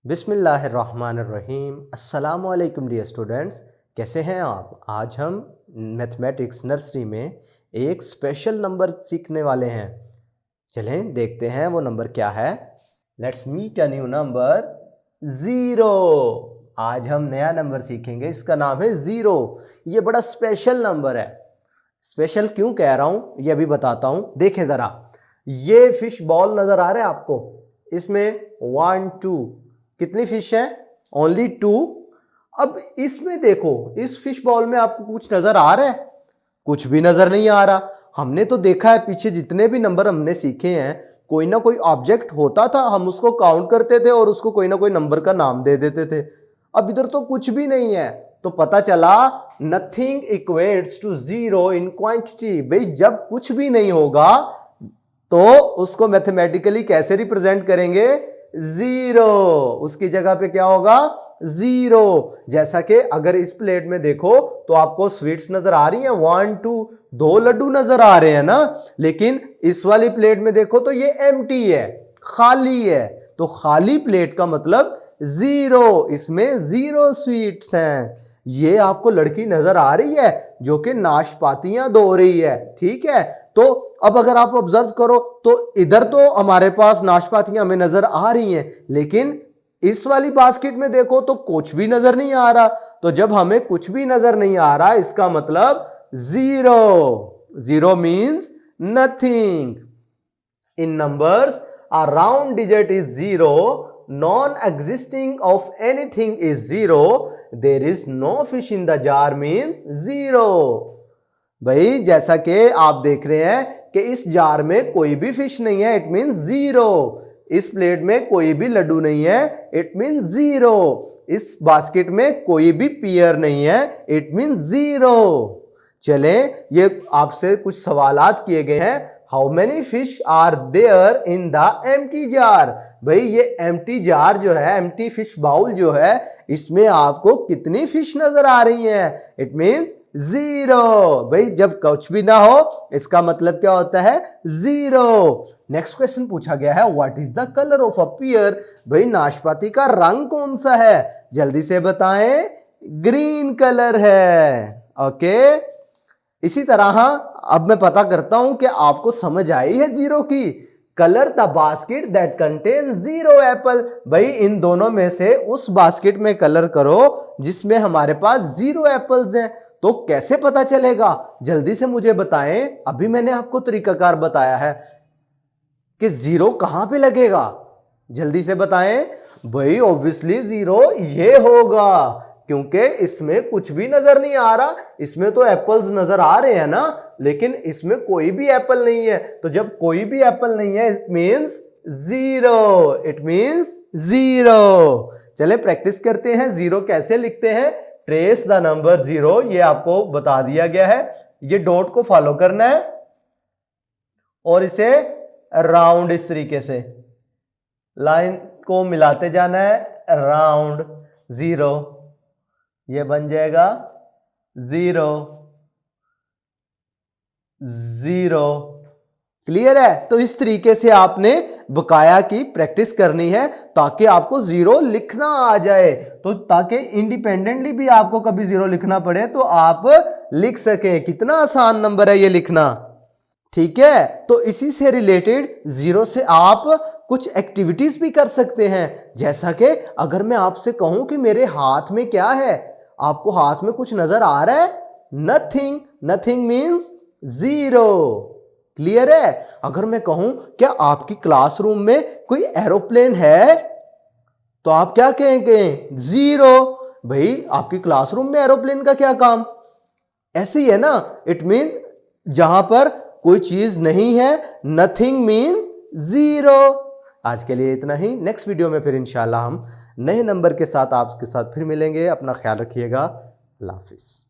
बिस्मिल्लाहिर्रहमानिर्रहीम। अस्सलामुअलैकुम dear students, कैसे हैं आप। आज हम मैथमेटिक्स नर्सरी में एक स्पेशल नंबर सीखने वाले हैं। चलें देखते हैं वो नंबर क्या है। Let's meet a new number zero. आज हम नया नंबर सीखेंगे, इसका नाम है ज़ीरो। ये बड़ा स्पेशल नंबर है। स्पेशल क्यों कह रहा हूं ये अभी बताता हूं। देखें ज़रा, ये फिश बॉल नज़र आ रहा है आपको, इसमें 1 2 कितनी फिश है? ओनली 2। अब इसमें देखो, इस फिश बॉल में आपको कुछ नजर आ रहा है? कुछ भी नजर नहीं आ रहा। हमने तो देखा है पीछे जितने भी नंबर हमने सीखे हैं, कोई ना कोई ऑब्जेक्ट होता था, हम उसको काउंट करते थे और उसको कोई ना कोई नंबर का नाम दे देते थे। अब इधर तो कुछ भी नहीं है, तो पता चला nothing equates to zero in quantity. भाई जब कुछ भी नहीं होगा तो उसको मैथमेटिकली कैसे रिप्रेजेंट करेंगे? जीरो। उसकी जगह पे क्या होगा? जीरो। जैसा कि अगर इस प्लेट में देखो तो आपको स्वीट्स नजर आ रही हैं, 1 2 2 लड्डू नजर आ रहे हैं ना। लेकिन इस वाली प्लेट में देखो तो ये एम्प्टी है, खाली है। तो खाली प्लेट का मतलब जीरो, इसमें जीरो स्वीट्स हैं। ये आपको लड़की नजर आ रही है जो कि नाशपातियां धो रही है, ठीक है। तो अब अगर आप ऑब्जर्व करो तो इधर तो हमारे पास नाशपातियां हमें नजर आ रही हैं, लेकिन इस वाली बास्केट में देखो तो कुछ भी नजर नहीं आ रहा। तो जब हमें कुछ भी नजर नहीं आ रहा, इसका मतलब zero. Zero means nothing. In numbers a round digit is zero, non-existing of anything is zero, there is no fish in the jar means zero। भाई जैसा कि आप देख रहे हैं कि इस जार में कोई भी फिश नहीं है, इट मीन जीरो। इस प्लेट में कोई भी लड्डू नहीं है, इट मीन जीरो। इस बास्केट में कोई भी पियर नहीं है, इट मीन जीरो। चले, ये आपसे कुछ सवालात किए गए हैं। How many fish are there in the empty jar. भाई ये एम्प्टी जार जो है, एम्प्टी फिश बाउल जो है, इसमें आपको कितनी फिश नजर आ रही है? It means zero. भाई जब कुछ भी ना हो इसका मतलब क्या होता है? जीरो। नेक्स्ट क्वेश्चन पूछा गया है, what is the colour of a pear. भाई नाशपाती का रंग कौन सा है? जल्दी से बताएं। ग्रीन कलर है। ओके, इसी तरह अब मैं पता करता हूं कि आपको समझ आई है जीरो की। Colour the basket that contain zero Apple. भाई इन दोनों में से उस बास्केट में कलर करो जिसमें हमारे पास जीरो एप्पल्स हैं। तो कैसे पता चलेगा? जल्दी से मुझे बताएं। अभी मैंने आपको तरीकाकार बताया है कि जीरो कहां पे लगेगा। जल्दी से बताएं। भाई ऑब्वियसली जीरो ये होगा, क्योंकि इसमें कुछ भी नजर नहीं आ रहा। इसमें तो एप्पल्स नजर आ रहे हैं ना, लेकिन इसमें कोई भी एप्पल नहीं है। तो जब कोई भी एप्पल नहीं है, it means zero. It means zero. चले प्रैक्टिस करते हैं। जीरो कैसे लिखते हैं? ट्रेस द नंबर जीरो, ये आपको बता दिया गया है। ये डॉट को फॉलो करना है और इसे राउंड इस तरीके से लाइन को मिलाते जाना है। राउंड जीरो, ये बन जाएगा जीरो जीरो। क्लियर है? तो इस तरीके से आपने बकाया की प्रैक्टिस करनी है ताकि आपको जीरो लिखना आ जाए। तो ताकि इंडिपेंडेंटली भी आपको कभी जीरो लिखना पड़े तो आप लिख सके। कितना आसान नंबर है ये लिखना, ठीक है। तो इसी से रिलेटेड जीरो से आप कुछ एक्टिविटीज भी कर सकते हैं। जैसा कि अगर मैं आपसे कहूं कि मेरे हाथ में क्या है, आपको हाथ में कुछ नजर आ रहा है? Nothing. Nothing means zero. Clear है? अगर मैं कहूं क्या आपकी क्लासरूम में कोई एरोप्लेन है, तो आप क्या कहेंगे? जीरो। भाई आपकी क्लासरूम में एरोप्लेन का क्या काम? ऐसे ही है ना। इट मीन जहां पर कोई चीज नहीं है, नथिंग मीन्स जीरो। आज के लिए इतना ही। नेक्स्ट वीडियो में फिर इंशाल्लाह हम नए नंबर के साथ आपके साथ फिर मिलेंगे। अपना ख्याल रखिएगा। अल्लाह हाफिज।